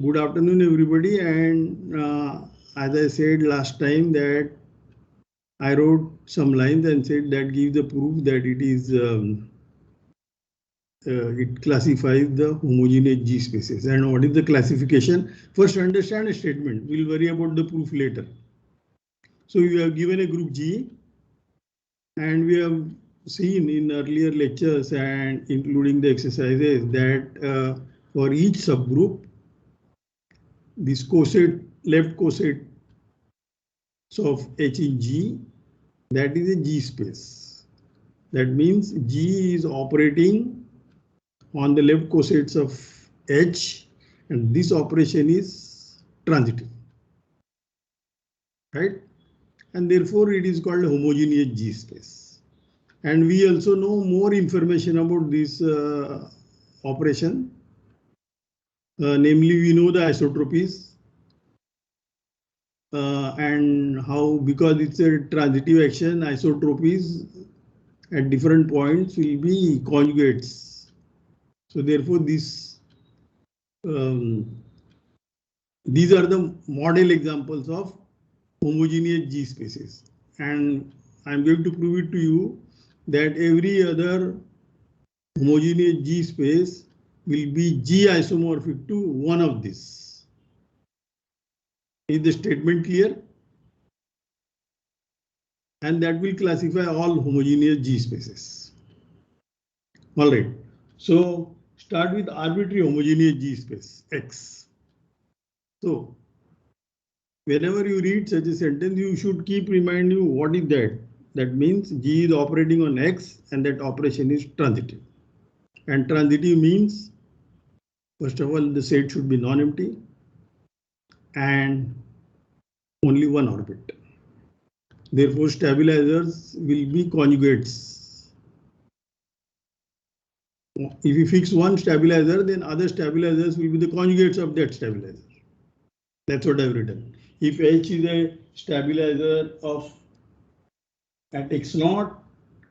Good afternoon, everybody. And as I said last time that I wrote some lines and said that gives the proof that it is it classifies the homogeneous G spaces. And what is the classification? First, understand a statement. We'll worry about the proof later. So you have given a group G, and we have seen in earlier lectures and including the exercises that for each subgroup, this coset, left coset of H in G, that is a G space. That means G is operating on the left cosets of H, and this operation is transitive, right? And therefore it is called a homogeneous G space. And we also know more information about this operation. Namely, we know the isotropies and how, because it's a transitive action, isotropies at different points will be conjugates. So therefore, these are the model examples of homogeneous G spaces. And I'm going to prove it to you that every other homogeneous G space will be G isomorphic to one of these. Is the statement clear? And that will classify all homogeneous G spaces. All right. So start with arbitrary homogeneous G space X. So whenever you read such a sentence, you should keep reminding you what is that. That means G is operating on X and that operation is transitive. And transitive means, first of all, the set should be non-empty and only one orbit. Therefore, stabilizers will be conjugates. If you fix one stabilizer, then other stabilizers will be the conjugates of that stabilizer. That's what I've written. If H is a stabilizer of at X0,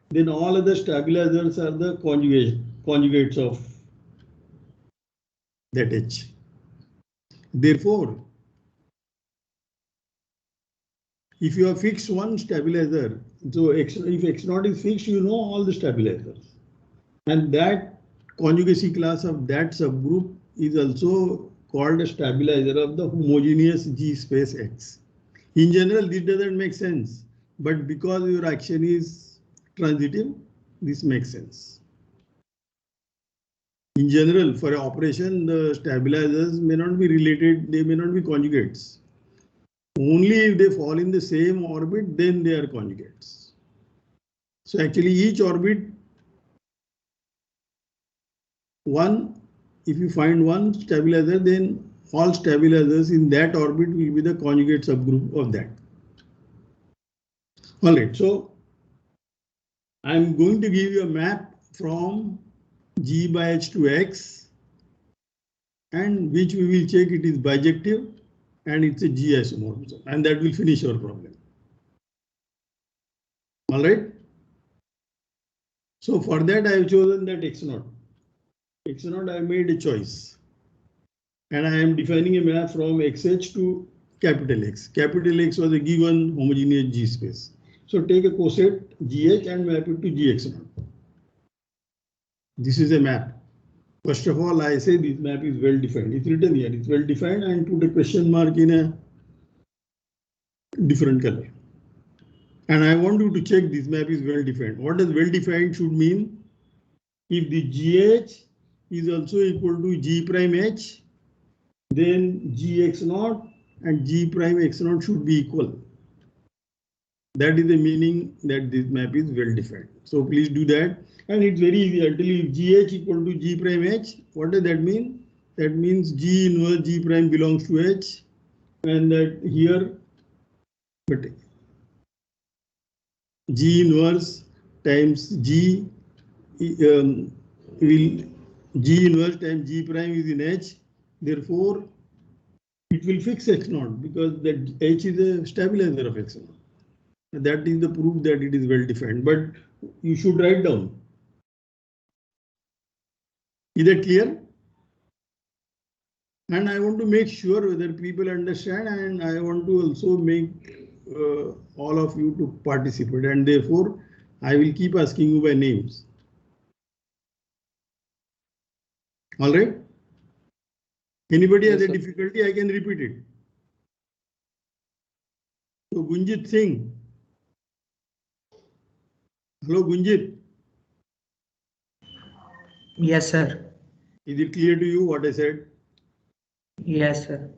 then all other stabilizers are the conjugates of that H. Therefore, if you have fixed one stabilizer, so if X0 is fixed, you know all the stabilizers. And that conjugacy class of that subgroup is also called a stabilizer of the homogeneous G space X. In general, this doesn't make sense, but because your action is transitive, this makes sense. In general, for an operation, the stabilizers may not be related, they may not be conjugates. Only if they fall in the same orbit, then they are conjugates. So actually each orbit, if you find one stabilizer, then all stabilizers in that orbit will be the conjugate subgroup of that. All right, so I'm going to give you a map from G by H to X, and which we will check it is bijective and it's a G isomorphism, and that will finish our problem. All right. So for that I have chosen that X0. X0 I made a choice, and I am defining a map from XH to capital X. Capital X was a given homogeneous G space. So take a coset GH and map it to GX0. This is a map. First of all, I say this map is well defined. It's written here, it's well defined, and put a question mark in a different color. And I want you to check this map is well defined. What does well defined should mean? If the GH is also equal to G prime H, then GX0 and G prime X0 should be equal. That is the meaning that this map is well defined. So please do that. And it's very easy. I'll tell you, if GH equal to G prime H, what does that mean? That means G inverse G prime belongs to H, and that here, but G inverse times G will G inverse times G prime is in H. Therefore, it will fix X0 because that H is a stabilizer of X0. That is the proof that it is well defined. But you should write down. Is that clear? And I want to make sure whether people understand, and I want to also make all of you to participate, and therefore I will keep asking you by names. All right. Anybody has a difficulty, I can repeat it. So Gunjit Singh. Hello, Gunjit. Yes, sir. Is it clear to you what I said? Yes, sir.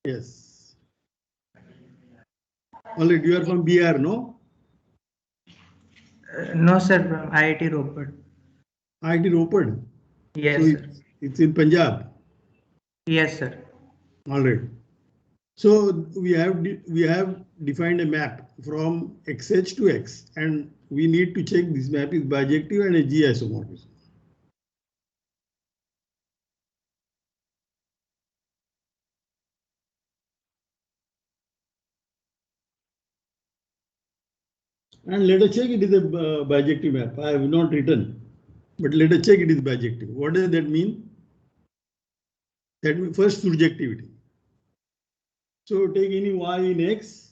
Yes. All right, you are from BR, no? No, sir, from IIT Ropar. IIT Ropar. Yes, So sir. it's in Punjab. Yes, sir. All right. So we have defined a map from XH to X, and we need to check this map is bijective and a G isomorphism. And let us check it is a bijective map. I have not written, but let us check it is bijective. What does that mean? That means first surjectivity. So take any y in X.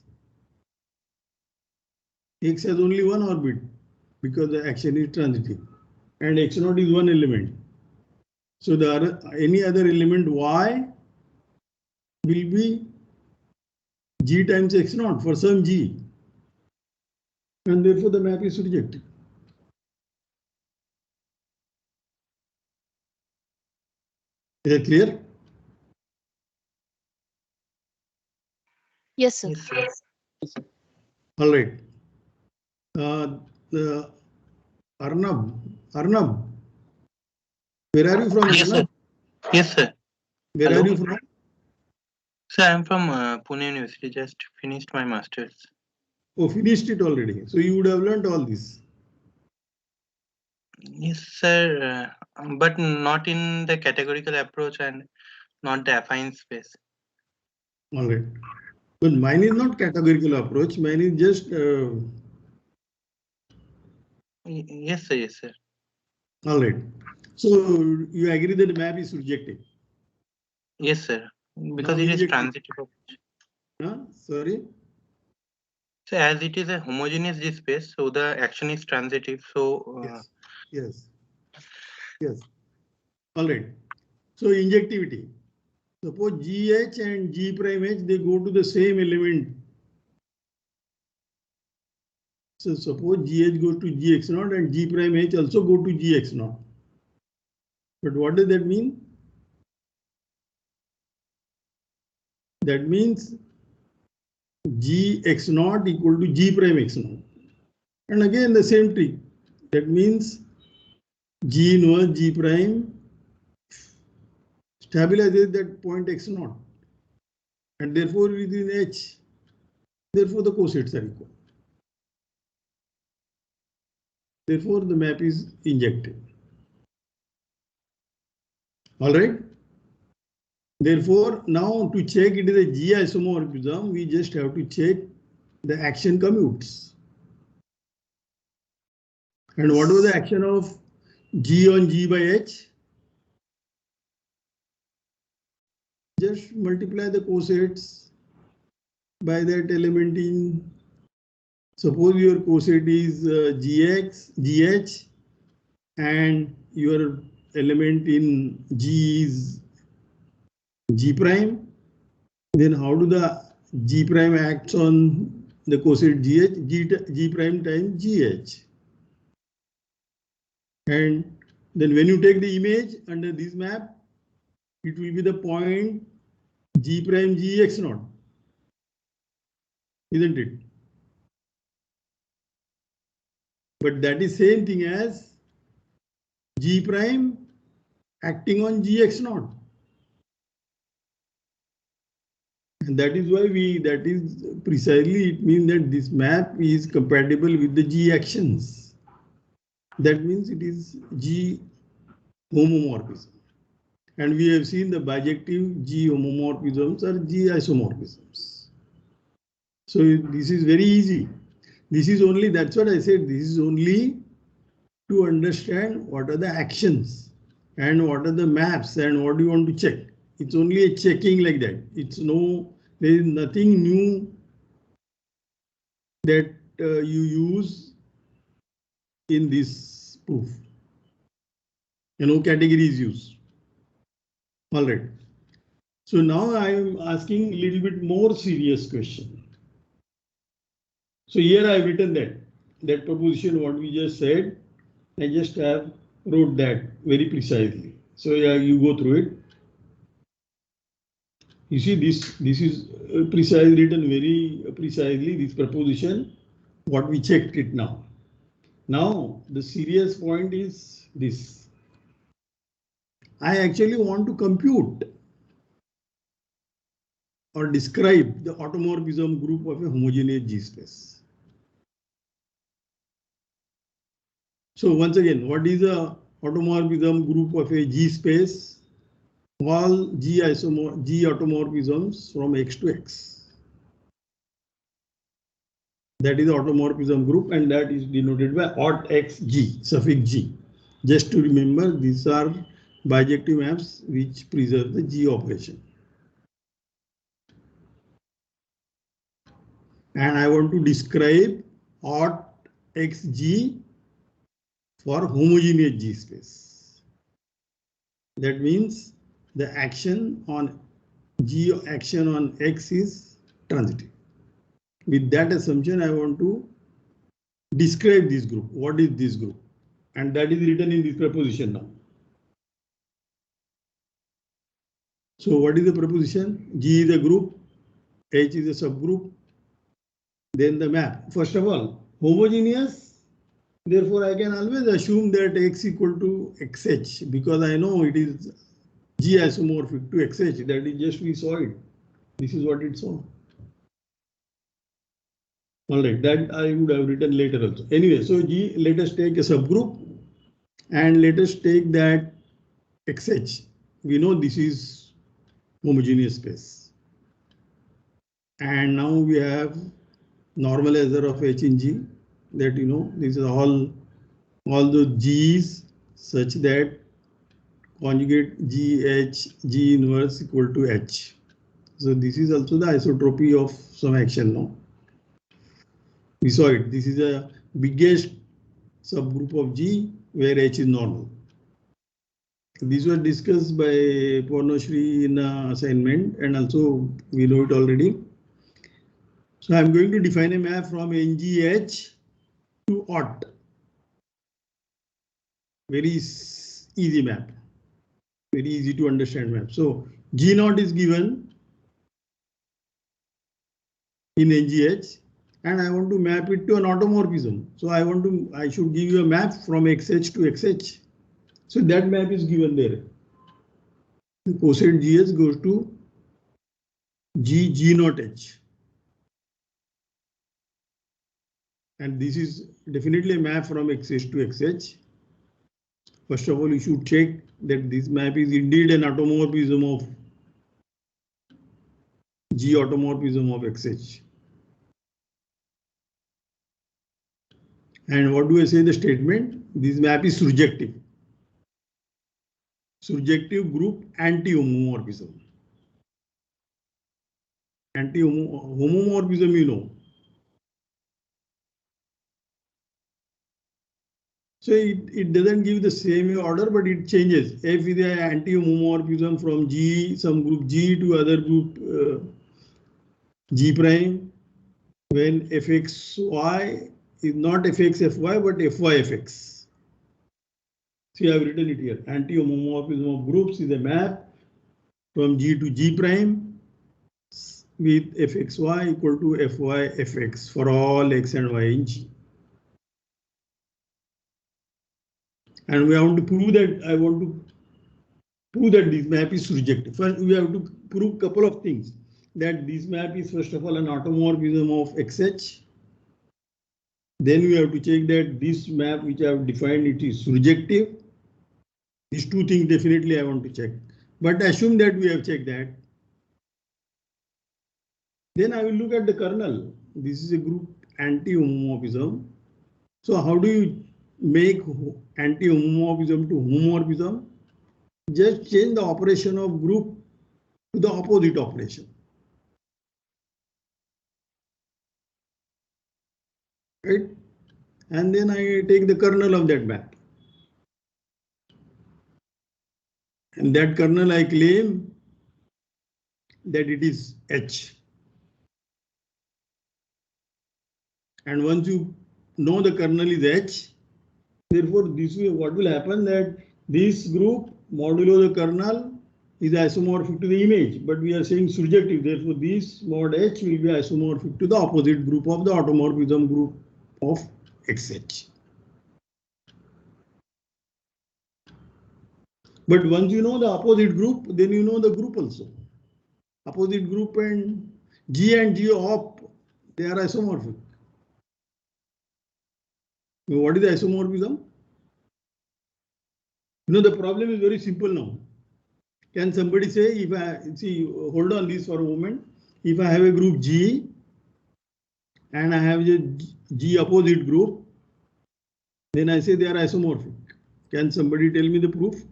X has only one orbit because the action is transitive, and X naught is one element. So any other element Y will be G times X naught for some G, and therefore the map is surjective. Is that clear? Yes, sir. Yes, sir. All right. Arnab, where are you from? Yes, sir. Yes, sir. Where Hello? are you from? Sir, I'm from Pune University. Just finished my master's. Oh, finished it already. So you would have learned all this. Yes, sir. But not in the categorical approach and not the affine space. All right. But mine is not categorical approach. Mine is just. Yes, sir. Yes, sir. All right. So you agree that the map is surjective? Yes, sir. Because Now it is injective. transitive. Sorry. So as it is a homogeneous G space, so the action is transitive. So Yes. Yes. Yes. All right. So injectivity. Suppose GH and G prime H, they go to the same element. So suppose GH goes to GX naught and G prime H also go to GX naught. But what does that mean? That means Gx naught equal to G prime X naught. And again the same trick. That means G inverse G prime stabilizes that point X naught. And therefore it is in H. Therefore the cosets are equal. Therefore the map is injective. All right. Therefore, now to check it is a G isomorphism, we just have to check the action commutes. And what was the action of G on G by H? Just multiply the cosets by that element in. Suppose your coset is GX, GH, and your element in G is G prime. Then how do the G prime acts on the coset GH? G prime times GH. And then when you take the image under this map, it will be the point G prime GX naught, isn't it? But that is same thing as G prime acting on GX naught. And that is why that is precisely, it means that this map is compatible with the G actions. That means it is G homomorphism. And we have seen the bijective G homomorphisms are G isomorphisms. So this is very easy. This is only, that's what I said, this is only to understand what are the actions. and what are the maps and what do you want to check. It's only a checking like that. There is nothing new that you use in this proof. No categories used. All right. So now I am asking a little bit more serious question. So here I have written that proposition what we just said. I just have wrote that very precisely. So yeah, you go through it. You see this is precisely written very precisely, this proposition, what we checked it now. Now the serious point is this. I actually want to compute or describe the automorphism group of a homogeneous G space. So once again, what is a automorphism group of a G space? All G automorphisms from X to X. That is the automorphism group, and that is denoted by aut XG, suffix G. Just to remember, these are bijective maps which preserve the G operation. And I want to describe aut XG for homogeneous G space. That means the action on G action on X is transitive. With that assumption, I want to describe this group. What is this group? And that is written in this proposition now. So what is the proposition? G is a group, H is a subgroup, then the map. First of all, homogeneous. Therefore, I can always assume that X equal to XH because I know it is G isomorphic to XH. That is just we saw it. This is what it saw. All right, that I would have written later also. Anyway, so G, let us take a subgroup and let us take that XH. We know this is homogeneous space. And now we have normalizer of H in G that this is all the G's such that conjugate G inverse equal to H. So this is also the isotropy of some action now. We saw it. This is a biggest subgroup of G where H is normal. These were discussed by Purnoshri in assignment and also we know it already. So I'm going to define a map from NGH to aut. Very easy map. Very easy to understand map. So G0 is given in NGH and I want to map it to an automorphism. So I should give you a map from XH to XH. So that map is given there. The cosine GH goes to G0H. And this is definitely a map from XH to XH. First of all, you should check that this map is indeed an automorphism of G automorphism of XH. And what do I say the statement? This map is surjective. Surjective group anti-homomorphism. Anti-homomorphism, So it doesn't give the same order, but it changes. F is an anti-homomorphism from G, some group G to other group G prime, when Fxy is not Fxfy, but Fyfx. See, I have written it here. Anti-homomorphism of groups is a map from G to G prime with Fxy equal to Fyfx for all X and Y in G. And we want to prove that I want to prove that this map is surjective. First, we have to prove a couple of things. That this map is first of all an automorphism of XH. Then we have to check that this map which I have defined it is surjective. These two things definitely I want to check. But assume that we have checked that. Then I will look at the kernel. This is a group anti-homomorphism. So how do you make anti-homomorphism to homomorphism? just change the operation of group to the opposite operation. Right? And then I take the kernel of that map. And that kernel I claim that it is H. And once you know the kernel is H, therefore this way what will happen that this group modulo the kernel is isomorphic to the image, but we are saying surjective. Therefore this mod H will be isomorphic to the opposite group of the automorphism group of XH. But once you know the opposite group, then you know the group also. Opposite group and G op, they are isomorphic. What is isomorphism? You know, the problem is very simple now. Can somebody say, if I see, hold on this for a moment. If I have a group G and I have a G opposite group, then I say they are isomorphic. Can somebody tell me the proof?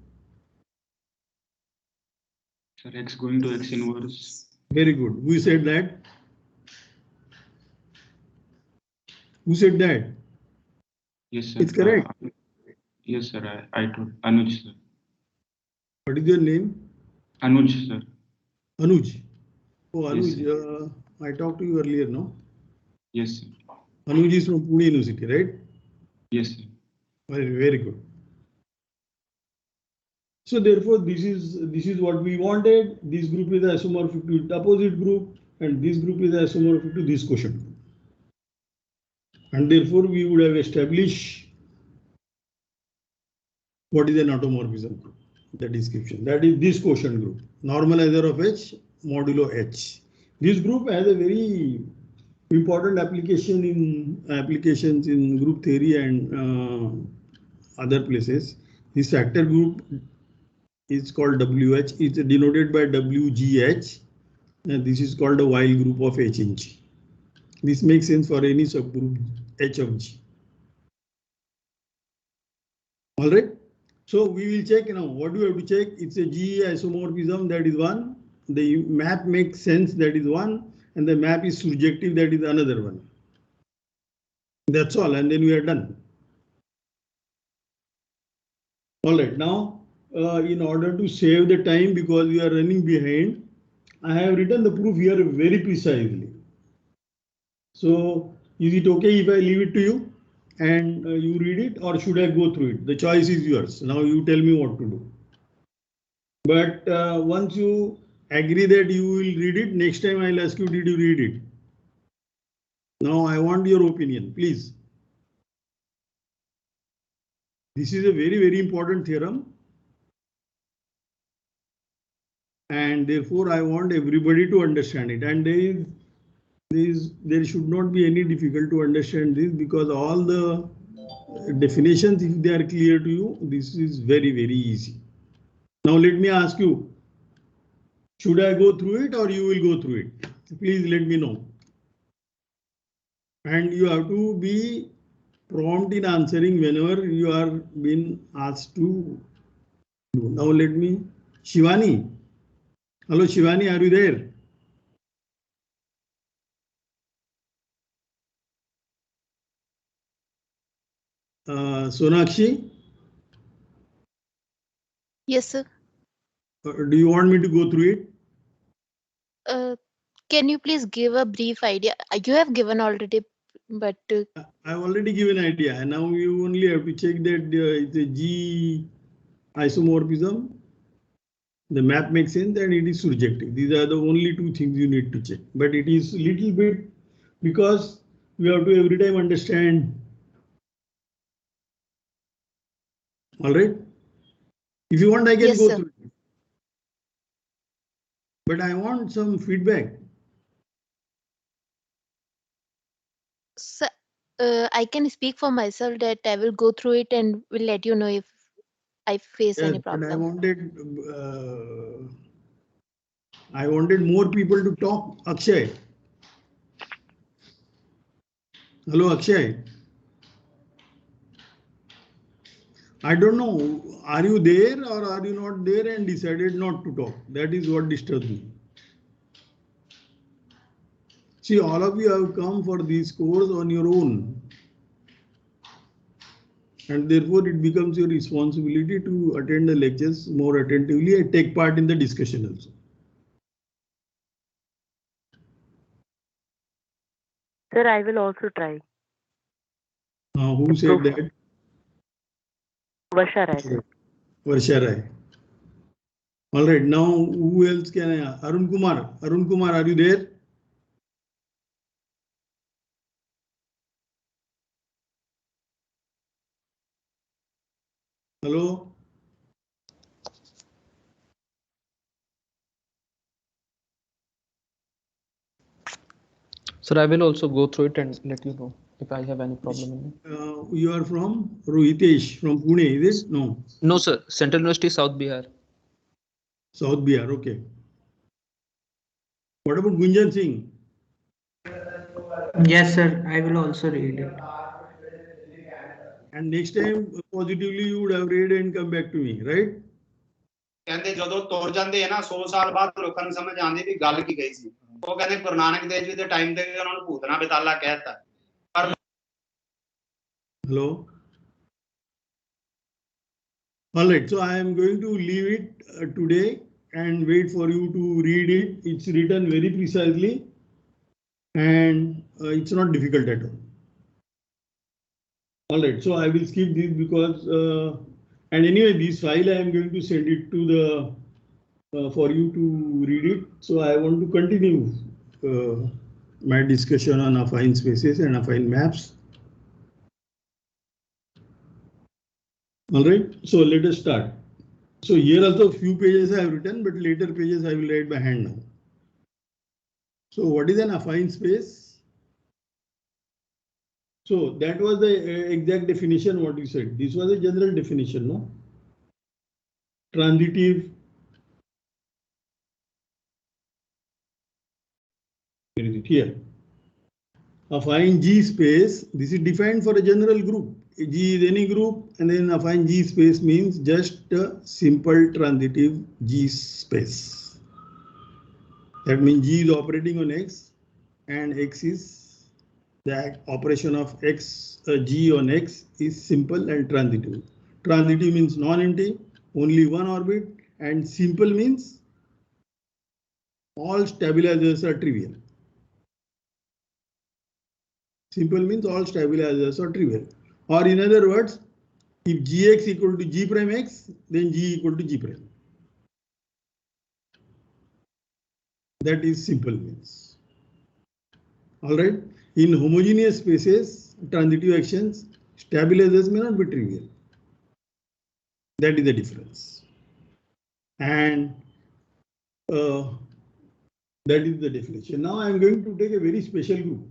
Sir, X going to X inverse. Very good. Who said that? Who said that? Yes, sir. It's correct. Yes, sir. I told Anuj, sir. What is your name? Anuj, sir. Anuj. Oh, Yes, Anuj, I talked to you earlier, no? Yes, sir. Anuj is from Pune University, right? Yes, sir. Very good. So therefore, this is what we wanted. This group is isomorphic to the opposite group, and this group is isomorphic to this quotient group. And therefore, we would have established what is an automorphism group. The description, that is this quotient group, normalizer of H modulo H. This group has a very important applications in group theory and other places. This factor group is called WH. It's denoted by WGH. And this is called a while group of H in G. This makes sense for any subgroup H of G. All right. So we will check now. What do we have to check? It's a G isomorphism, that is one. The map makes sense, that is one. And the map is surjective, that is another one. That's all. And then we are done. All right. Now, in order to save the time, because we are running behind, I have written the proof here very precisely. So is it okay if I leave it to you and you read it, or should I go through it? The choice is yours. Now you tell me what to do. But once you agree that you will read it, next time I'll ask you, did you read it? Now I want your opinion, please. This is a very, very important theorem. And therefore I want everybody to understand it. And there should not be any difficult to understand this, because all the definitions, if they are clear to you, this is very, very easy. Now let me ask you, should I go through it or you will go through it? Please let me know. And you have to be prompt in answering whenever you are being asked to do. Now let me, Shivani. Hello Shivani, are you there? Sonakshi? Yes, sir. Do you want me to go through it? Can you please give a brief idea? You have given already, but I've already given an idea, and now you only have to check that it's a G isomorphism. The map makes sense and it is surjective. These are the only two things you need to check. But it is little bit, because we have to every time understand. All right. If you want, I can go through it. But I want some feedback. So, I can speak for myself that I will go through it and will let you know if I face any problem. But I wanted more people to talk. Akshay. Hello, Akshay. I don't know, are you there or are you not there and decided not to talk? That is what disturbs me. See, all of you have come for this course on your own. And therefore, it becomes your responsibility to attend the lectures more attentively and take part in the discussion also. Sir, I will also try. Who said that? Varsha Rai. Varsha Rai. All right, now who else can I? Arun Kumar. Arun Kumar, are you there? Hello? Sir, I will also go through it and let you know if I have any problem in it. You are from Rohitesh from Pune, is it? No. No, sir. Central University, South Bihar. South Bihar, okay. What about Gunjan Singh? Yes, sir. I will also read it. And next time, positively, you would have read and come back to me, right? ਕਹਿੰਦੇ ਜਦੋਂ ਤੁਰ ਜਾਂਦੇ ਆ ਨਾ 100 ਸਾਲ ਬਾਅਦ ਲੋਕਾਂ ਨੂੰ ਸਮਝ ਆਉਂਦੀ ਵੀ ਗੱਲ ਕੀ ਗਈ ਸੀ ਉਹ ਕਹਿੰਦੇ ਗੁਰੂ ਨਾਨਕ ਦੇਵ ਜੀ ਦੇ ਟਾਈਮ ਤੇ ਉਹਨਾਂ ਨੂੰ ਭੂਤਨਾ ਬੇਤਾਲਾ ਕਹਿਤਾ ਪਰ Hello. All right, so I am going to leave it today and wait for you to read it. It's written very precisely and it's not difficult at all. All right, so I will skip this because and anyway, this file I am going to send it to the for you to read it. So I want to continue my discussion on affine spaces and affine maps. All right, so let us start. So here also few pages I have written, but later pages I will write by hand now. So what is an affine space? So that was the exact definition what you said. This was a general definition, no? Transitive. Where is it? Here. Affine G space. This is defined for a general group. G is any group, and then affine G space means just a simple transitive G space. That means G is operating on X, and X is the operation of X, G on X is simple and transitive. Transitive means non-empty, only one orbit, and simple means all stabilizers are trivial. Simple means all stabilizers are trivial. Or in other words, if Gx equal to G prime X, then G equal to G prime. That is simple means. All right. In homogeneous spaces, transitive actions, stabilizers may not be trivial. That is the difference. And that is the definition. Now I am going to take a very special group.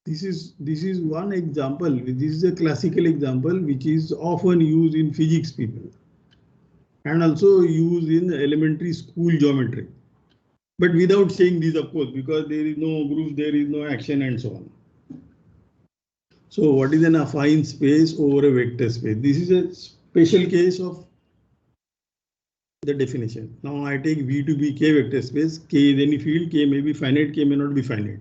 This is one example. This is a classical example which is often used in physics people and also used in elementary school geometry. But without saying this, of course, because there is no group, there is no action and so on. So what is an affine space over a vector space? This is a special case of the definition. Now I take V to be K vector space. K is any field, K may be finite, K may not be finite.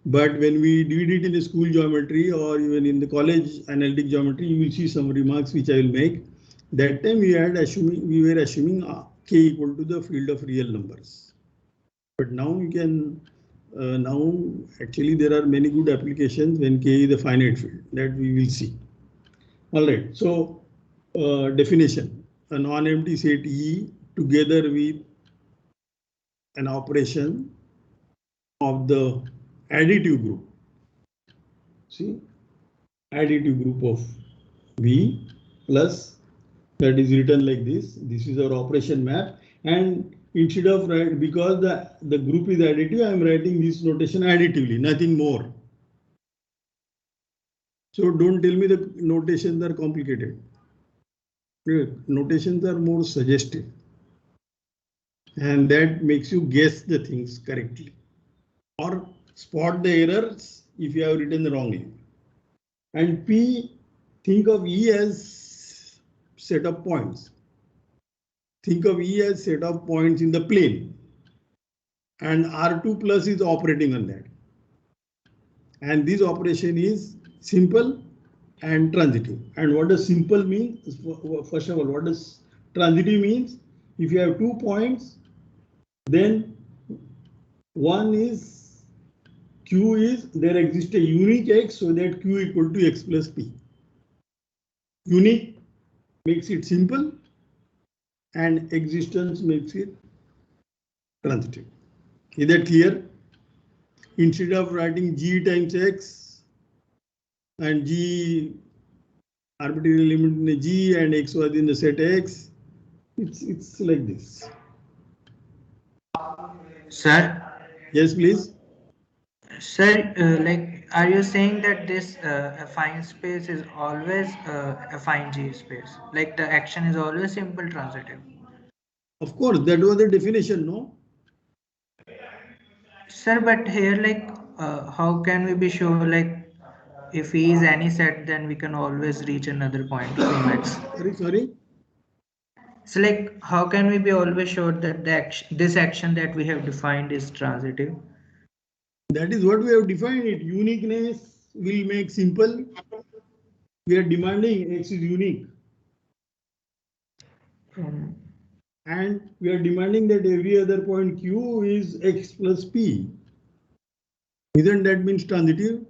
But when we did it in the school geometry or even in the college analytic geometry, you will see some remarks which I will make. That time we were assuming K equal to the field of real numbers. But now we can, now actually there are many good applications when K is a finite field that we will see. All right, so definition, a non-empty set E together with an operation of the additive group. See, additive group of V plus that is written like this. This is our operation map, and instead of write because the group is additive, I am writing this notation additively, nothing more. So don't tell me the notations are complicated. Notations are more suggestive, and that makes you guess the things correctly or spot the errors if you have written wrongly. And P, think of E as set of points. Think of E as set of points in the plane. And R2 plus is operating on that. And this operation is simple and transitive. And what does simple mean? First of all, what does transitive means? If you have 2 points, then one is Q is there exists a unique X, so that Q equal to X plus P. Unique makes it simple and existence makes it transitive. Is that clear? Instead of writing G times X and G arbitrary element in the G and X was in the set X, it's like this. Sir, Yes, please. sir, like, are you saying that this affine space is always affine G space? Like the action is always simple transitive? Of course, that was the definition, no? Sir, but here, like, how can we be sure, like, if E is any set, then we can always reach another point from X? Sorry. So, like, how can we be always sure that the action, this action that we have defined is transitive? That is what we have defined it. Uniqueness will make simple. We are demanding X is unique. And we are demanding that every other point Q is X plus P. Isn't that means transitive?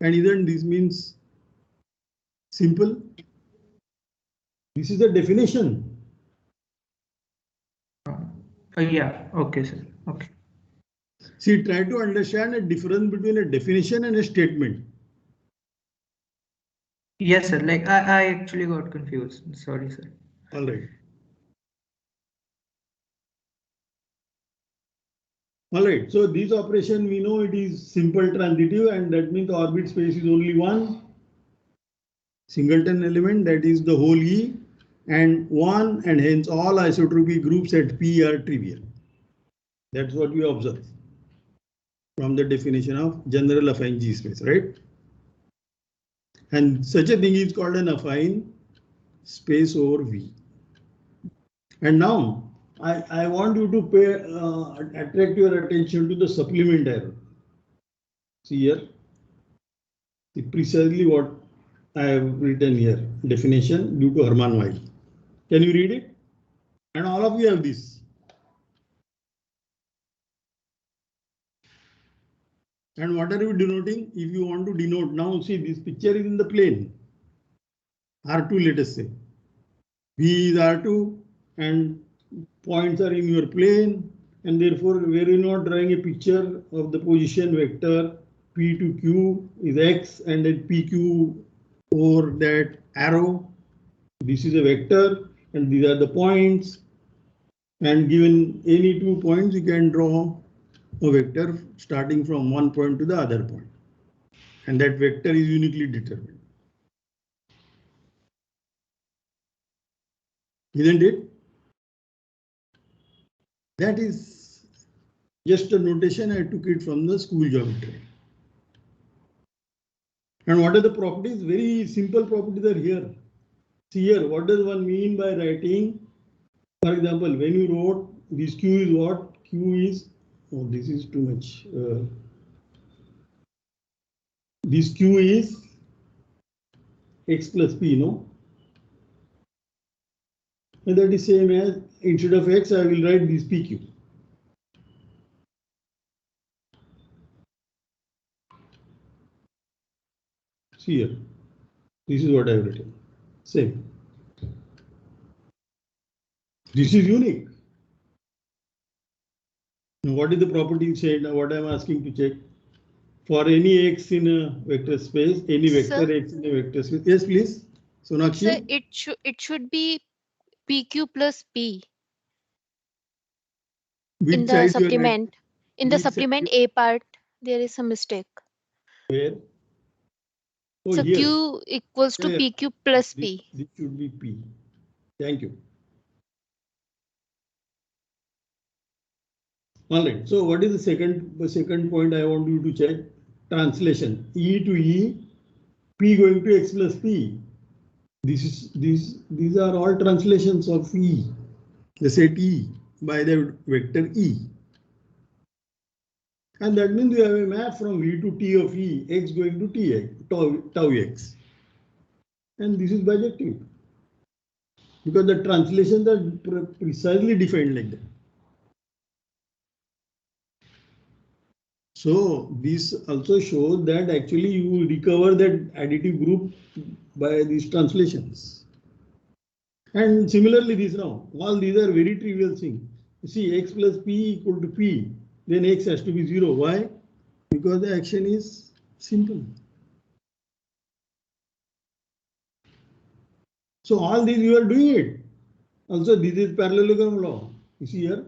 And isn't this means simple? This is the definition. Yeah, okay, sir. Okay. See, try to understand a difference between a definition and a statement. Yes, sir. Like, I actually got confused. Sorry, sir. All right. All right, so this operation we know it is simple transitive, and that means the orbit space is only one singleton element, that is the whole E, and one, and hence all isotropic groups at P are trivial. That's what we observe from the definition of general affine G space, right? And such a thing is called an affine space over V. And now I want you to pay attract your attention to the supplement error. See here, see precisely what I have written here. Definition due to Hermann Weyl. Can you read it? And all of you have this. And what are you denoting? If you want to denote now, see this picture is in the plane. R2, let us say. V is R2 and points are in your plane, and therefore we are not drawing a picture of the position vector P to Q is X and then PQ over that arrow. This is a vector and these are the points, and given any 2 points you can draw a vector starting from one point to the other point, and that vector is uniquely determined. Isn't it? That is just a notation. I took it from the school geometry. And what are the properties? Very simple properties are here. See here, what does one mean by writing? For example, when you wrote this Q is what? Q is, oh, this is too much. This Q is X plus P, no? And that is same as instead of X, I will write this PQ. See here, this is what I have written. Same. This is unique. Now, what is the property said? Now, what I am asking to check for any X in a vector space, any vector X in a vector space. Yes, please. Sonakshi. So it should be PQ plus P Which in the side supplement. In the which side supplement A part, there is a mistake. where? Oh, So here. Q equals to Yeah, PQ plus this, P. this should be P. Thank you. All right. So what is the second point I want you to check? Translation. E to E P going to X plus P. These are all translations of E, the set E by the vector E. And that means you have a map from V to T of E, X going to T, tau X. And this is bijective. Because the translations are precisely defined like that. So this also shows that actually you will recover that additive group by these translations. And similarly, this now, all these are very trivial things. You see, X plus P equal to P, then X has to be 0. Why? Because the action is simple. So all these you are doing it. Also, this is parallelogram law. You see here,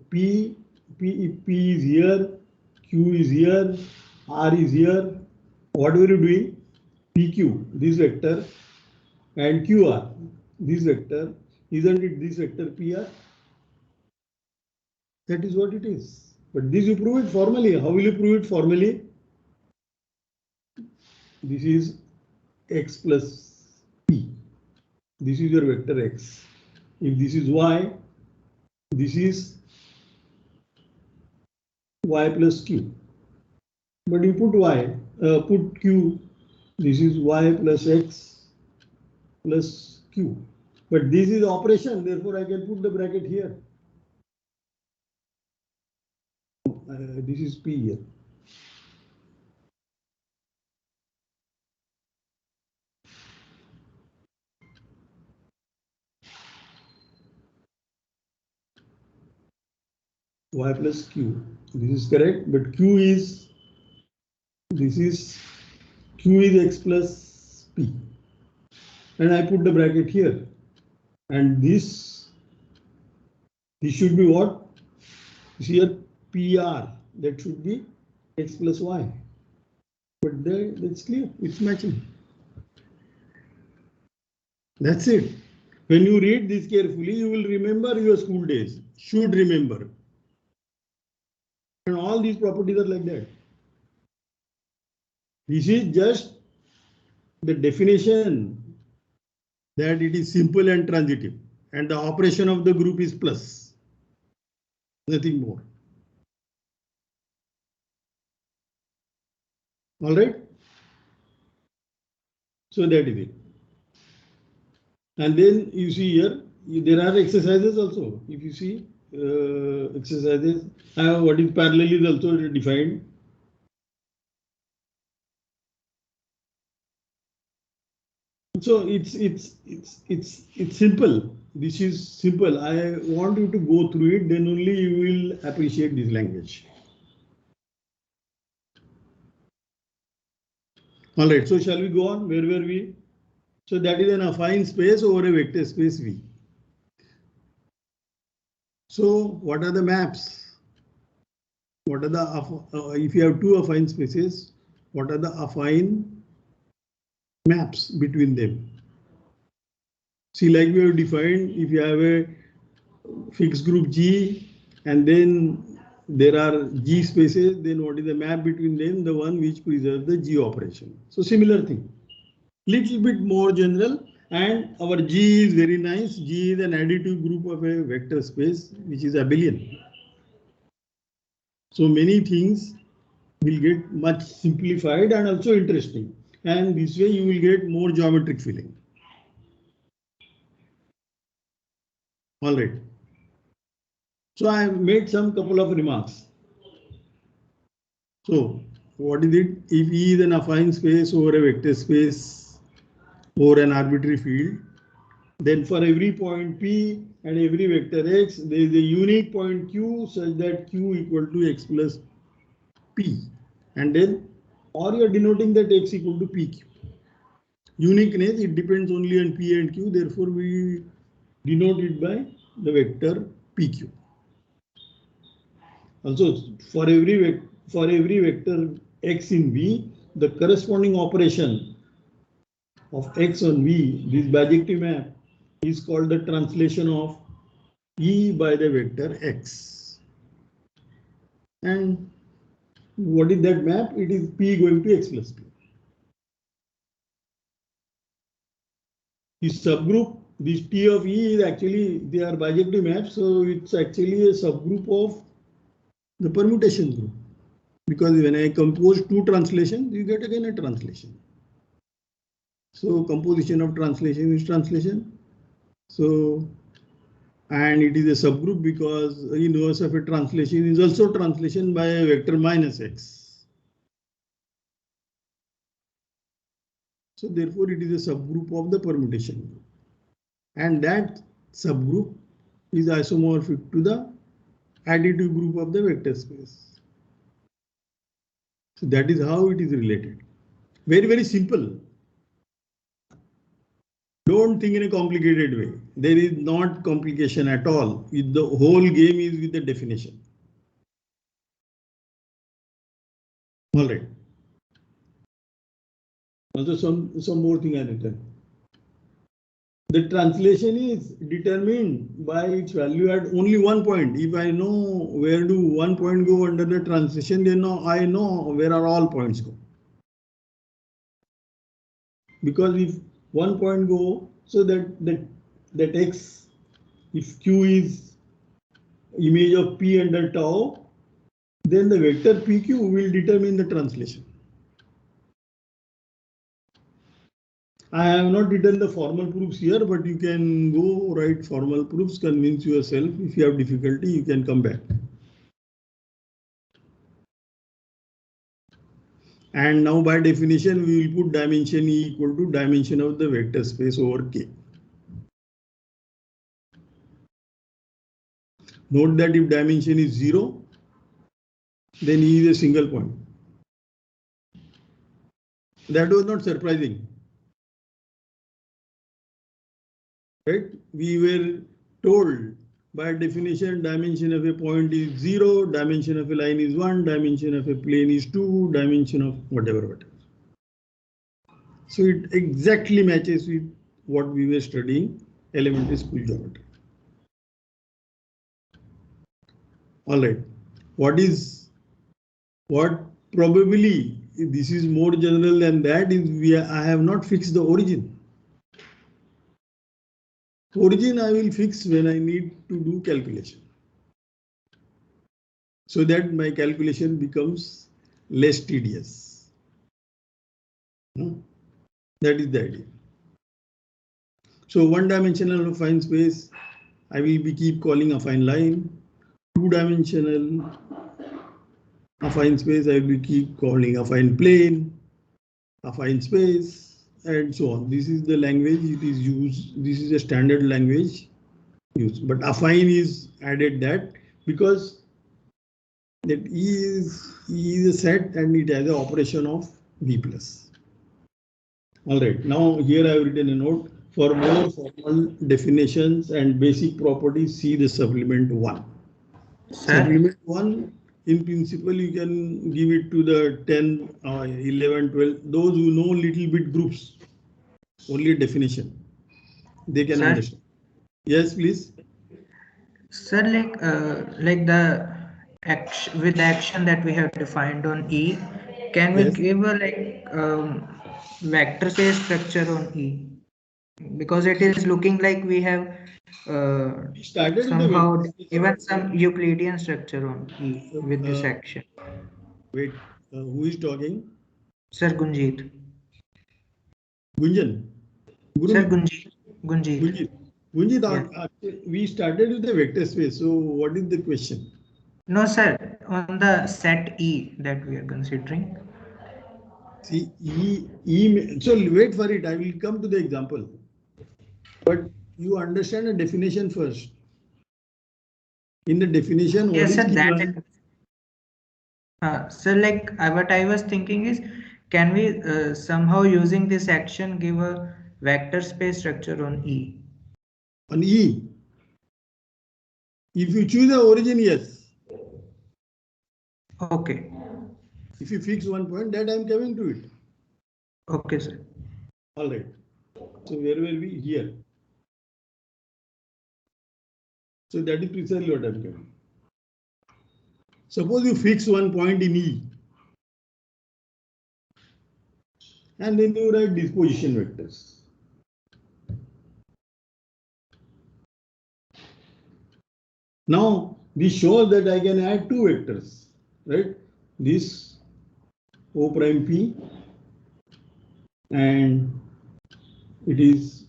P is here, Q is here, R is here. Whatever you doing, PQ, this vector, and QR, this vector, isn't it this vector PR? That is what it is. But this you prove it formally. How will you prove it formally? This is X plus P. This is your vector X. If this is Y, this is Y plus Q. But you put Y, put Q, this is Y plus X plus Q. But this is operation, therefore I can put the bracket here. This is P here. Y plus Q. This is correct, but Q is X plus P. And I put the bracket here. And this should be what? Here PR, that should be X plus Y. But there, that's clear, it's matching. That's it. When you read this carefully, you will remember your school days. Should remember. And all these properties are like that. This is just the definition that it is simple and transitive. And the operation of the group is plus. Nothing more. All right. So that is it. And then you see here, there are exercises also. If you see exercises, what is parallel is also defined. So it's simple. This is simple. I want you to go through it, then only you will appreciate this language. All right, so shall we go on? Where were we? So that is an affine space over a vector space V. So what are the maps? What are the, if you have two affine spaces, what are the affine maps between them? See, like we have defined, if you have a fixed group G and then there are G spaces, then what is the map between them? The one which preserves the G operation. So similar thing, little bit more general, and our G is very nice. G is an additive group of a vector space, which is abelian. So many things will get much simplified and also interesting. And this way you will get more geometric feeling. All right. So I have made some couple of remarks. So what is it? If E is an affine space over a vector space over an arbitrary field, then for every point P and every vector X, there is a unique point Q such that Q equal to X plus P. And then, or you are denoting that X equal to PQ. Uniqueness, it depends only on P and Q, therefore we denote it by the vector PQ. Also, for every vector X in V, the corresponding operation of X on V, this bijective map, is called the translation of E by the vector X. And what is that map? It is P going to X plus P. This subgroup, this T of E is actually, they are bijective maps, so it's actually a subgroup of the permutation group. Because when I compose two translations, you get again a translation. So composition of translation is translation. So, and it is a subgroup because inverse of a translation is also translation by a vector minus X. So therefore it is a subgroup of the permutation group. And that subgroup is isomorphic to the additive group of the vector space. So that is how it is related. Very, very simple. Don't think in a complicated way. There is not complication at all. The whole game is with the definition. All right. Also some more thing I written. The translation is determined by its value at only one point. If I know where do one point go under the translation, then I know where are all points go. Because if one point go, so that X, if Q is image of P under tau, then the vector PQ will determine the translation. I have not written the formal proofs here, but you can go write formal proofs, convince yourself. If you have difficulty, you can come back. And now by definition, we will put dimension E equal to dimension of the vector space over K. Note that if dimension is 0, then E is a single point. That was not surprising. Right? We were told by definition dimension of a point is 0, dimension of a line is 1, dimension of a plane is 2, dimension of whatever. So it exactly matches with what we were studying elementary school geometry. All right. What probably this is more general than that is I have not fixed the origin. Origin I will fix when I need to do calculation, so that my calculation becomes less tedious. That is the idea. So one-dimensional affine space, I will be keep calling affine line. Two-dimensional affine space, I will keep calling affine plane, affine space, and so on. This is the language it is used. This is a standard language used, but affine is added that because that E is a set and it has an operation of V plus. All right, now here I have written a note. For more formal definitions and basic properties, see the supplement 1. Sir? Supplement 1, in principle, you can give it to the 10, 11, 12, those who know little bit groups, only definition, they can understand. Yes, please. Sir, like the action with the action that we have defined on E, can we give a vector space structure on E? Because it is looking like we have somehow given some Euclidean structure on E with this action. Wait, who is talking? Sir, Gunjit. Gunjan. Sir, Gunjit. Gunjit, we started with the vector space. So what is the question? No, sir, on the set E that we are considering. See, so wait for it. I will come to the example. But you understand the definition first. In the definition, yes, what sir, is given? So what I was thinking is, can we somehow using this action give a vector space structure on E? On E. If you choose the origin, yes. Okay. If you fix one point, that I am coming to it. Okay, sir. All right. So where were we? Here. So that is precisely what I am coming. Suppose you fix one point in E. And then you write disposition vectors. Now this shows that I can add two vectors, right? This O prime P and it is,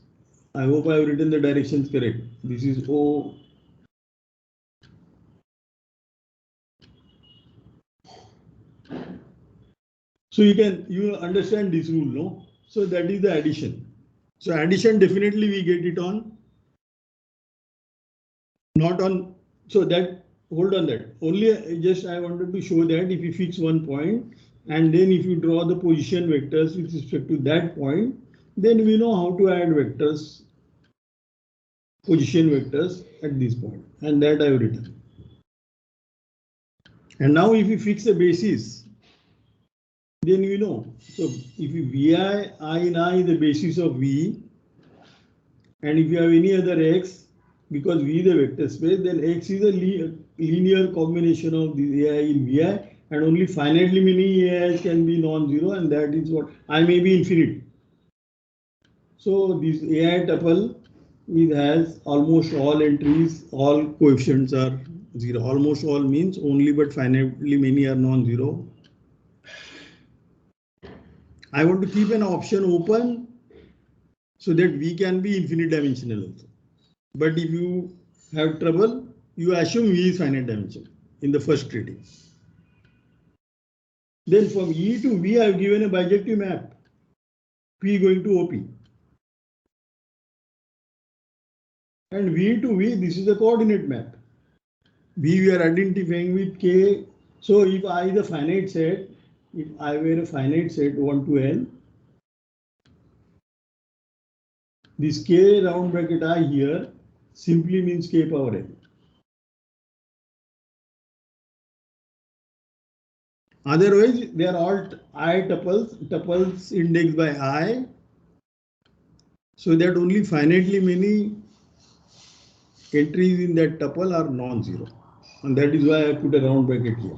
I hope I have written the directions correct. This is O. So you understand this rule, no? So that is the addition. So addition definitely we get it on, not on, so that, hold on that. Only just I wanted to show that if you fix one point and then if you draw the position vectors with respect to that point, then we know how to add vectors, position vectors at this point, and that I have written. And now if you fix a basis, then we know. So if you Vi, I in I is the basis of V, and if you have any other X, because V is the vector space, then X is a linear combination of the AI in Vi, and only finitely many AIs can be non-zero, and that is what I may be infinite. So this AI tuple, it has almost all entries, all coefficients are zero. Almost all means only, but finitely many are non-zero. I want to keep an option open so that V can be infinite dimensional also. But if you have trouble, you assume V is finite dimensional in the first treating. Then from E to V, I have given a bijective map. P going to OP. And V to V, this is a coordinate map. V we are identifying with K. So if I is a finite set, if I were a finite set 1 to L, this K round bracket I here simply means K power L. Otherwise, they are all I tuples indexed by I, so that only finitely many entries in that tuple are non-zero. And that is why I put a round bracket here.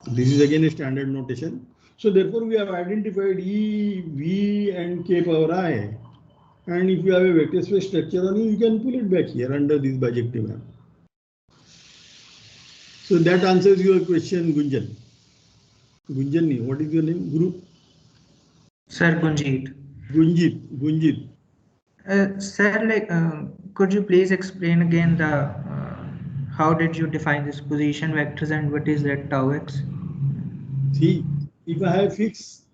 This is again a standard notation. So therefore, we have identified E, V, and K power I. And if you have a vector space structure on you can pull it back here under this bijective map. So that answers your question, Gunjan. Gunjan, what is your name? Guru? Sir, Gunjit. Gunjit. Sir, could you please explain again the how did you define this position vectors and what is that tau x? See, if I have fixed,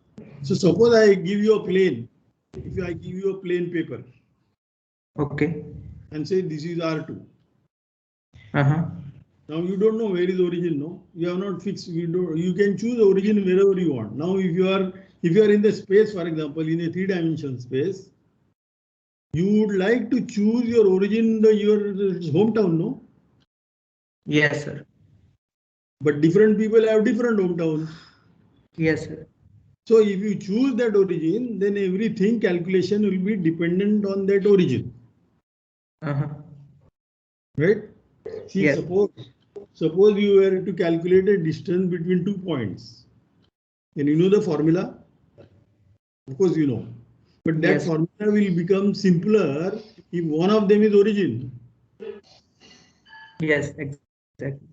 so suppose I give you a plane. If I give you a plain paper. Okay. And say this is R2. Uh-huh. Now you don't know where is origin, no? You have not fixed. You can choose origin wherever you want. Now if you are in the space, for example, in a 3-dimensional space, you would like to choose your origin in your hometown, no? Yes, sir. But different people have different hometowns. Yes, sir. So if you choose that origin, then everything calculation will be dependent on that origin. Uh-huh. Right? See, yes. Suppose you were to calculate a distance between 2 points. And you know the formula? Of course you know. But that formula will become simpler if one of them is origin. Yes, exactly.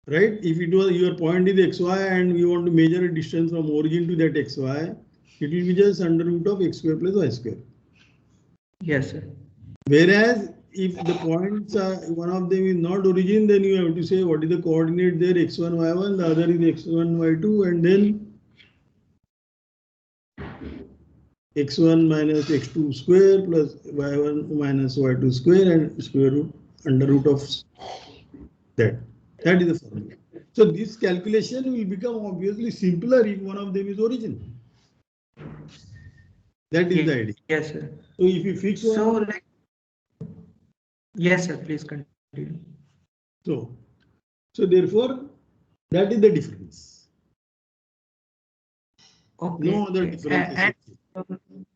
Right? If it was your point is xy and you want to measure a distance from origin to that xy, it will be just under root of x square plus y square. Yes, sir. Whereas if the points are one of them is not origin, then you have to say what is the coordinate there, x1, y1, the other is x1, y2, and then x1 minus x2 square plus y1 minus y2 square and square root under root of that. That is the formula. So this calculation will become obviously simpler if one of them is origin. That is the idea. Yes, sir. So if you fix one. So like, yes, sir. Please continue. So therefore, that is the difference. Okay. No other difference.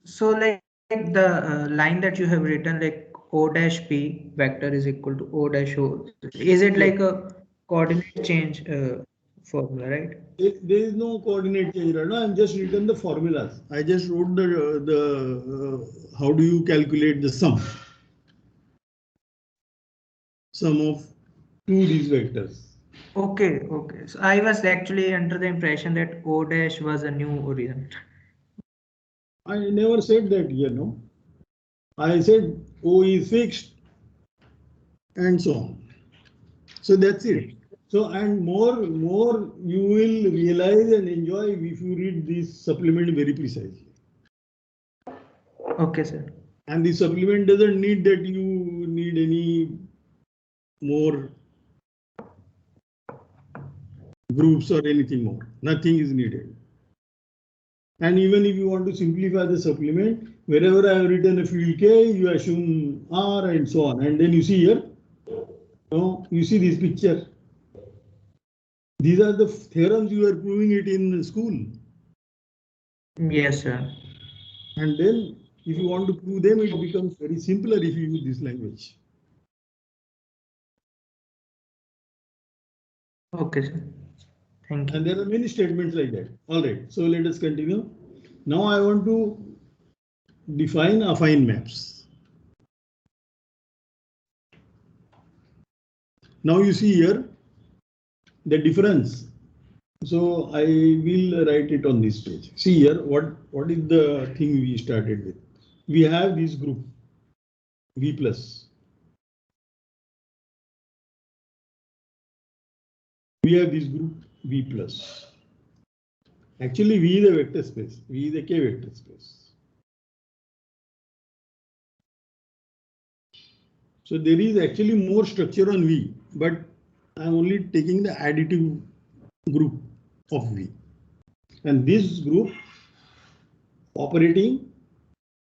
So like the line that you have written, like O dash P vector is equal to O dash O. Is it like a coordinate change formula, right? There is no coordinate change right now. I'm just written the formulas. I just wrote the how do you calculate the sum. sum of two these vectors. Okay, okay. So I was actually under the impression that O dash was a new origin. I never said that here, no. I said O is fixed and so on. So that's it. So, and more you will realize and enjoy if you read this supplement very precisely. Okay, sir. And the supplement doesn't need that you need any more groups or anything more. Nothing is needed. And even if you want to simplify the supplement, wherever I have written a field K, you assume R and so on. And then you see here, you see this picture. These are the theorems you are proving it in school. Yes, sir. And then if you want to prove them, it becomes very simpler if you use this language. Okay, sir. Thank you. And there are many statements like that. All right, so let us continue. Now I want to define affine maps. Now you see here the difference. So I will write it on this page. See here, what is the thing we started with? We have this group V plus. We have this group V plus. Actually, V is a vector space. V is a K vector space. So there is actually more structure on V, but I'm only taking the additive group of V. And this group operating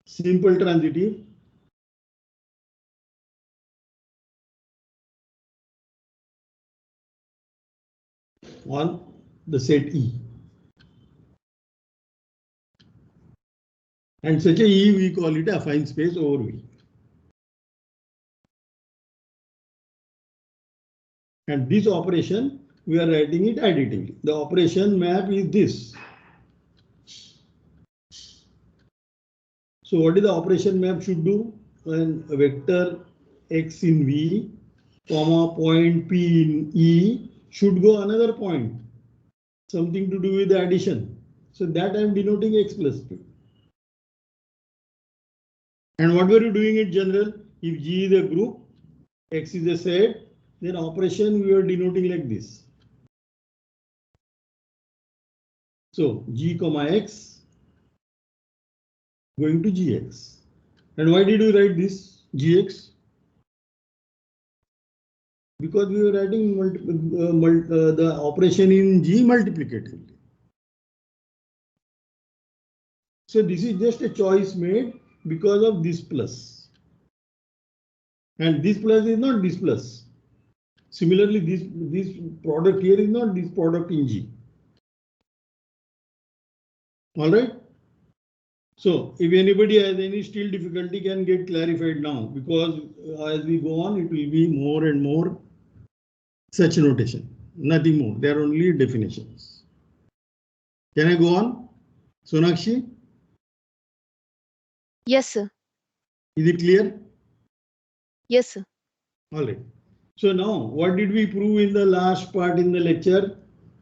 simple transitive on the set E. And such a E we call it affine space over V. And this operation we are writing it additively. The operation map is this. So what is the operation map should do? When a vector x in V, comma point P in E should go another point. Something to do with the addition. So that I am denoting x plus P. And what were you doing in general? If G is a group, X is a set, then operation we are denoting like this. So G comma X going to Gx. And why did we write this Gx? Because we were writing the operation in G multiplicatively. So this is just a choice made because of this plus. And this plus is not this plus. Similarly, this product here is not this product in G. All right. So if anybody has any still difficulty can get clarified now, because as we go on, it will be more and more such notation. Nothing more. They are only definitions. Can I go on? Sonakshi? Yes, sir. Is it clear? Yes, sir. All right. So now what did we prove in the last part in the lecture?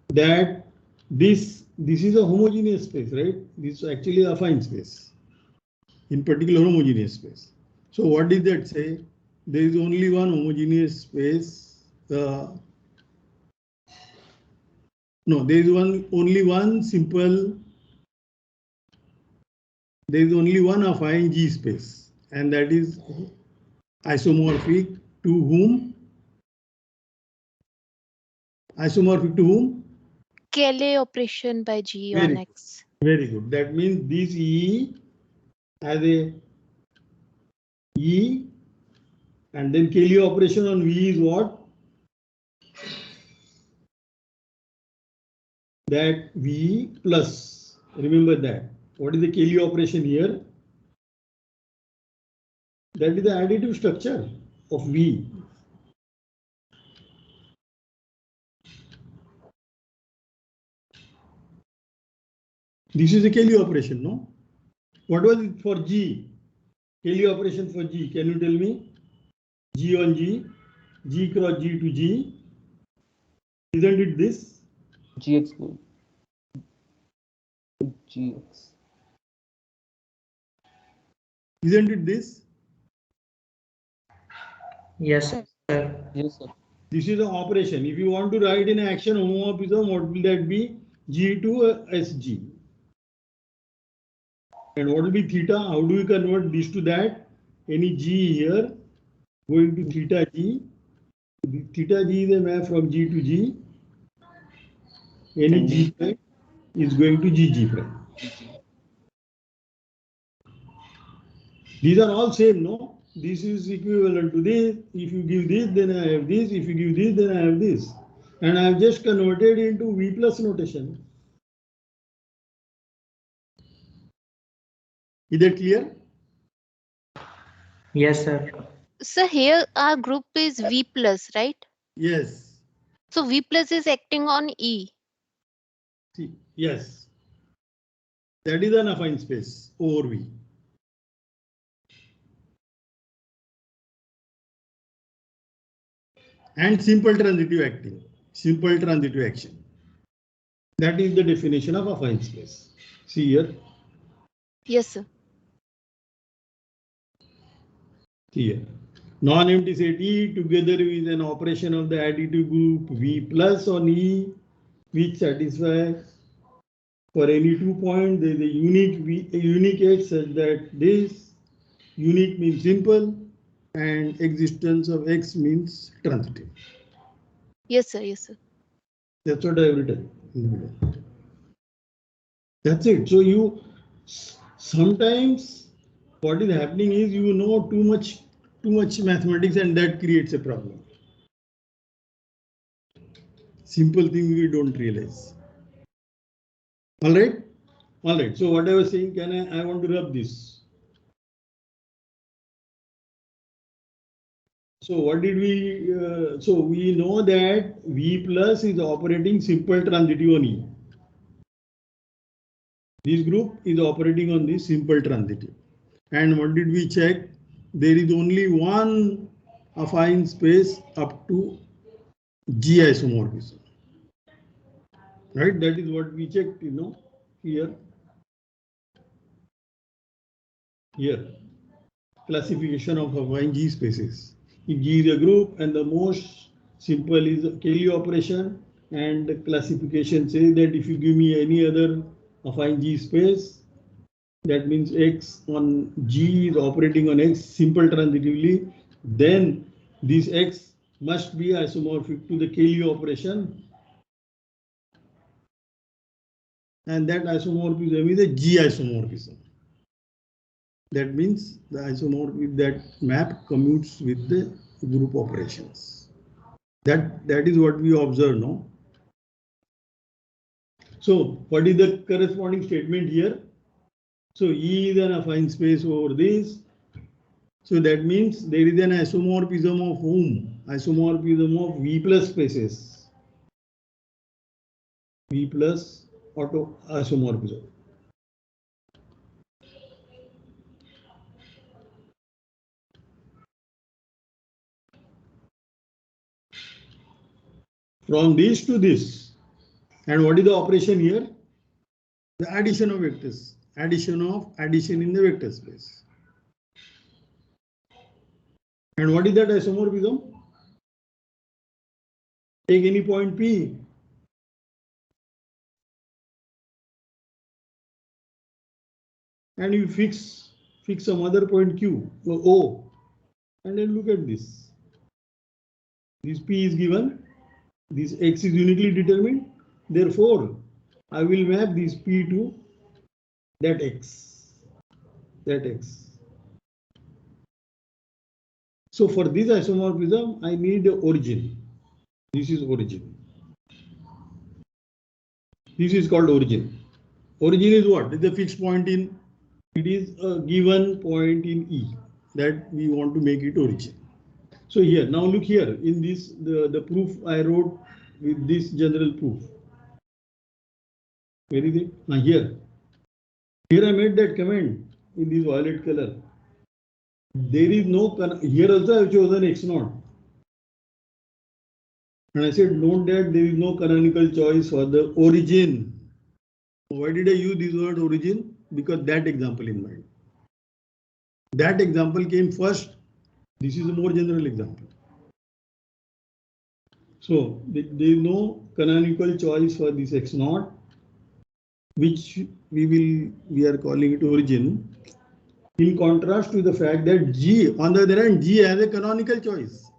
That this is a homogeneous space, right? This is actually a affine space, in particular homogeneous space. So what did that say? There is only one homogeneous space. No, there is only one simple. There is only one affine G space, and that is isomorphic to whom? Isomorphic to whom? Cayley operation by G on X. Very good. That means this E has a E, and then Cayley operation on V is what? That V plus. Remember that. What is the Cayley operation here? That is the additive structure of V. This is a Cayley operation, no? What was it for G? Cayley operation for G. Can you tell me? G on G. G cross G to G. Isn't it this? GX GX. Isn't it this? Yes, sir. Yes, sir. This is an operation. If you want to write in action homomorphism, what will that be? G to SG. And what will be theta? How do we convert this to that? Any G here going to theta G. Theta G is a map from G to G. Any G prime is going to GG prime. These are all same, no? This is equivalent to this. If you give this, then I have this. If you give this, then I have this. And I have just converted into V plus notation. Is that clear? Yes, sir. So here our group is V plus, right? Yes. So V plus is acting on E. See, yes. That is an affine space over V. And simple transitive acting. Simple transitive action. That is the definition of affine space. See here. Yes, sir. Here. Non-empty set E together with an operation of the additive group V plus on E, which satisfies for any 2 points there is a unique X such that this unique means simple and existence of X means transitive. Yes, sir. Yes, sir. That's what I have written in the middle. That's it. So you sometimes what is happening is you know too much mathematics and that creates a problem. Simple thing we don't realize. All right. All right. So what I was saying, I want to rub this. So what did we, so we know that V plus is operating simple transitive on E. This group is operating on this simple transitive. And what did we check? There is only one affine space up to G isomorphism. Right? That is what we checked, you know, here. Here. Classification of affine G spaces. If G is a group and the most simple is Cayley operation, and the classification says that if you give me any other affine G space, that means X on G is operating on X simple transitively, then this X must be isomorphic to the Cayley operation. And that isomorphism is a G isomorphism. That means the isomorphism, that map commutes with the group operations. That is what we observe now. So what is the corresponding statement here? So E is an affine space over this. So that means there is an isomorphism of whom? Isomorphism of V plus spaces. V plus auto isomorphism. From this to this. And what is the operation here? The addition of vectors. Addition in the vector space. And what is that isomorphism? Take any point P. And you fix some other point Q, O. And then look at this. This P is given. This X is uniquely determined. Therefore, I will map this P to that X. That X. So for this isomorphism, I need the origin. This is origin. This is called origin. Origin is what? It's a fixed point in, it is a given point in E that we want to make it origin. So here, now look here in this, the proof I wrote with this general proof. Where is it? Here. Here I made that comment in this violet color. There is no, here also I have chosen X0. And I said, note that there is no canonical choice for the origin. Why did I use this word origin? Because that example in mind. That example came first. This is a more general example. So there is no canonical choice for this x0, which we are calling it origin. In contrast to the fact that G, on the other hand, G has a canonical choice.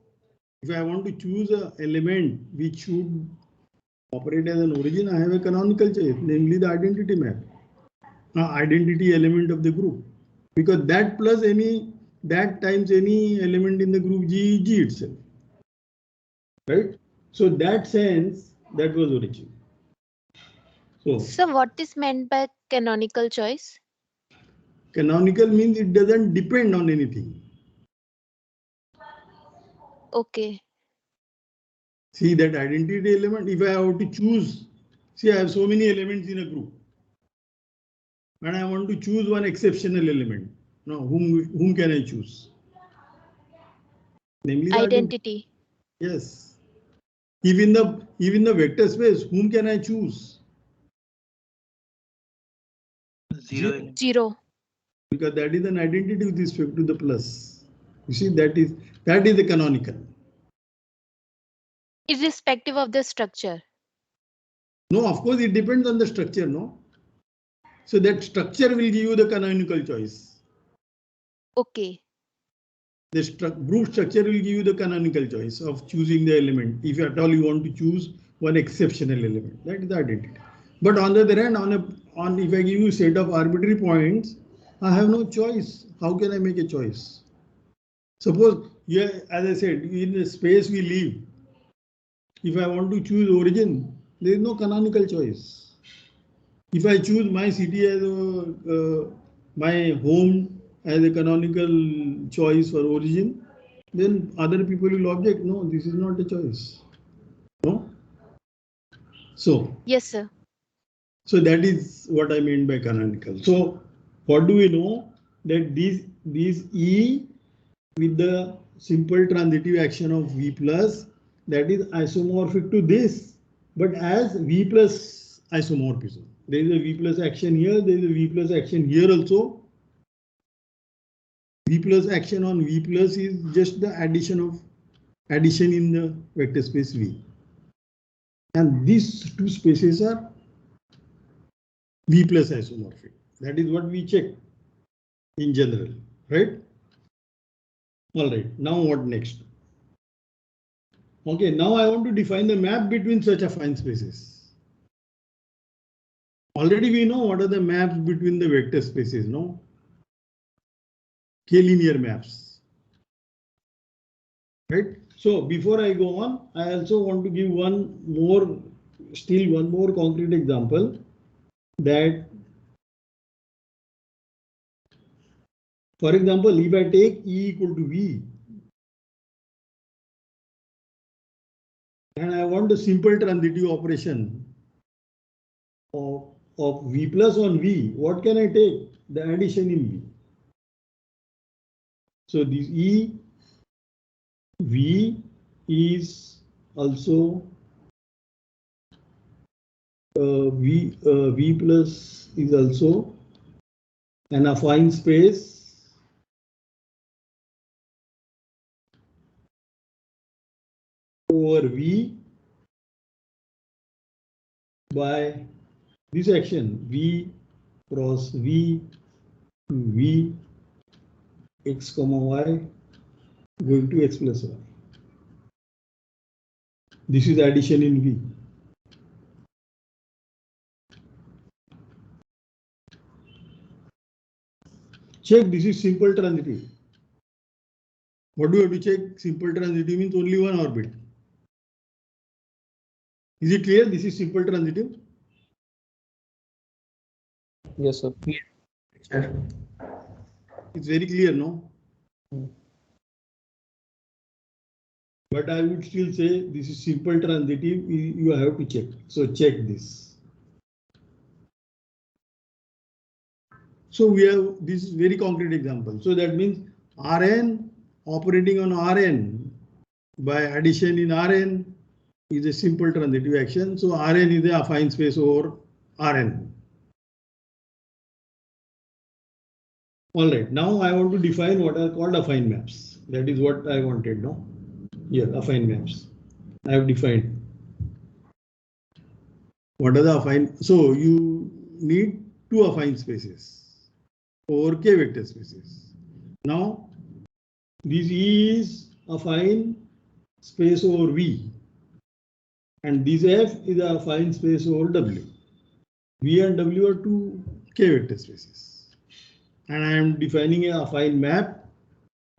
If I want to choose an element which should operate as an origin, I have a canonical choice, namely the identity map, identity element of the group, because that plus that times any element in the group G is G itself, right? So that sense, that was origin. So what is meant by canonical choice? Canonical means it doesn't depend on anything. Okay. See that identity element, if I have to choose, see I have so many elements in a group and I want to choose one exceptional element. Now whom can I choose? Namely the Identity. Yes. Even the vector space, whom can I choose? Zero. Zero. Because that is an identity with respect to the plus. You see, that is the canonical. Irrespective of the structure. No, of course, it depends on the structure, no? So that structure will give you the canonical choice. Okay. The group structure will give you the canonical choice of choosing the element. If at all you want to choose one exceptional element, that is the identity. But on the other hand, if I give you a set of arbitrary points, I have no choice. How can I make a choice? Suppose, yeah, as I said, in the space we live, if I want to choose origin, there is no canonical choice. If I choose my city as my home as a canonical choice for origin, then other people will object, no, this is not a choice. No? So. Yes, sir. So that is what I mean by canonical. So what do we know? That these E with the simple transitive action of V plus, that is isomorphic to this, but as V plus isomorphism. There is a V plus action here, there is a V plus action here also. V plus action on V plus is just the addition in the vector space V. And these two spaces are V plus isomorphic. That is what we check in general, right? All right, now what next? Okay, now I want to define the map between such affine spaces. Already we know what are the maps between the vector spaces, no? K-linear maps, right? So before I go on, I also want to give one more concrete example that, for example, if I take E equal to V, and I want a simple transitive operation of V plus on V, what can I take? The addition in V. So this E, V is also V plus is also an affine space over V by this action V cross V to V x comma y going to x plus y. This is addition in V. Check, this is simple transitive. What do you have to check? Simple transitive means only one orbit. Is it clear? This is simple transitive. Yes, sir. Sure. It's very clear, no? Hmm. But I would still say this is simple transitive. You have to check. So check this. So we have this very concrete example. So that means Rn operating on Rn by addition in Rn is a simple transitive action. So Rn is the affine space over Rn. All right, now I want to define what are called affine maps. That is what I wanted now. Here, affine maps. I have defined. What are the affine? So you need two affine spaces over K vector spaces. Now, this is affine space over V. And this F is a affine space over W. V and W are two K vector spaces. And I am defining a affine map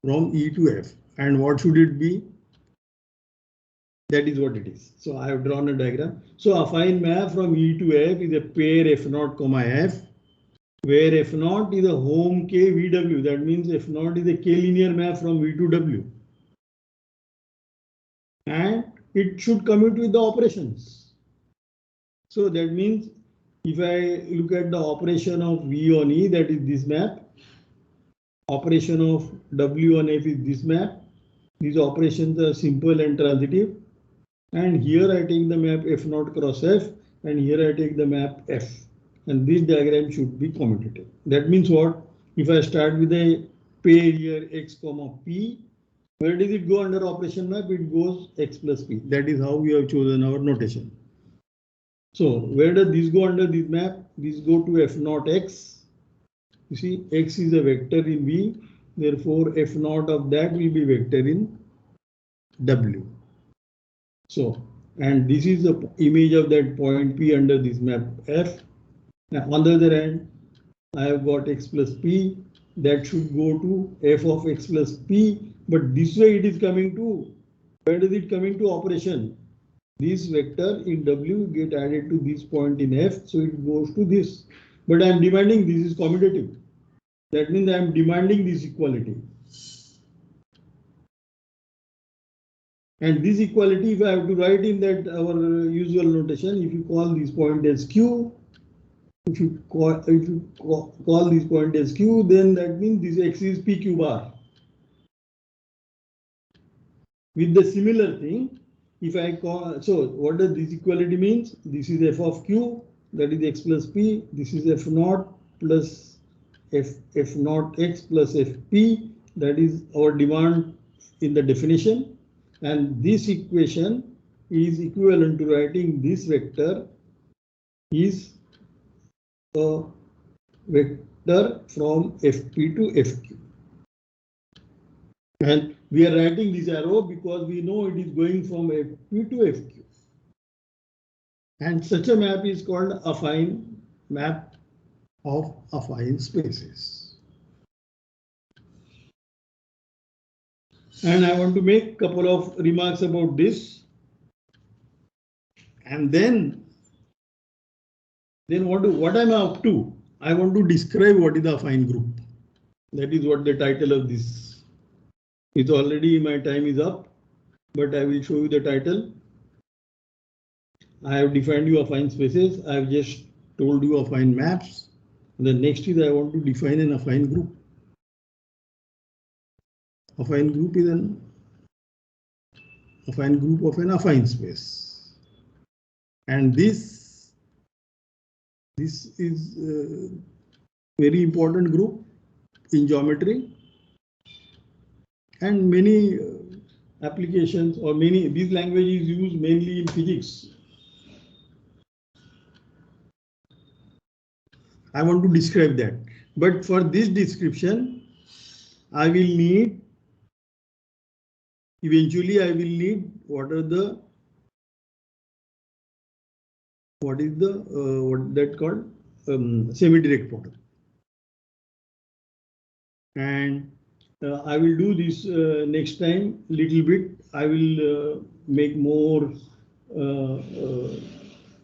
from E to F. And what should it be? That is what it is. So I have drawn a diagram. So affine map from E to F is a pair F0, F, where F0 is a home K VW. That means F0 is a K linear map from V to W. And it should commute with the operations. So that means if I look at the operation of V on E, that is this map. Operation of W on F is this map. These operations are simple and transitive. And here I take the map F0 cross F, and here I take the map F. And this diagram should be commutative. That means what? If I start with a pair here x comma p, where does it go under operation map? It goes x plus p. That is how we have chosen our notation. So where does this go under this map? This go to F0 x. You see, x is a vector in V. Therefore, F0 of that will be vector in W. So, and this is the image of that point P under this map F. Now, on the other hand, I have got x plus p. That should go to f of x plus p. But this way it is coming to, where does it coming to operation? This vector in W get added to this point in F. So it goes to this. But I am demanding this is commutative. That means I am demanding this equality. And this equality, if I have to write in that our usual notation, if you call this point as Q, if you call this point as Q, then that means this X is PQ bar. With the similar thing, if I call, so what does this equality means? This is f of Q, that is x plus p. This is f0 plus f0 x plus fp. That is our demand in the definition. And this equation is equivalent to writing this vector is a vector from fp to fq. And we are writing this arrow because we know it is going from fp to fq. And such a map is called affine map of affine spaces. And I want to make a couple of remarks about this. And then what am I up to? I want to describe what is the affine group. That is what the title of this. It's already my time is up, but I will show you the title. I have defined you affine spaces. I have just told you affine maps. The next is I want to define an affine group. Affine group is an affine group of an affine space. And this is a very important group in geometry. And many applications or many these languages used mainly in physics. I want to describe that. But for this description, I will need eventually I will need what is the what that called semi-direct product. And I will do this next time little bit. I will make more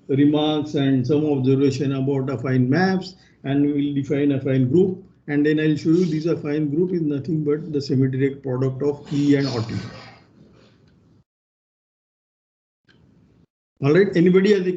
remarks and some observation about affine maps, and we will define affine group. And then I'll show you this affine group is nothing but the semi-direct product of E and OT. All right, anybody has a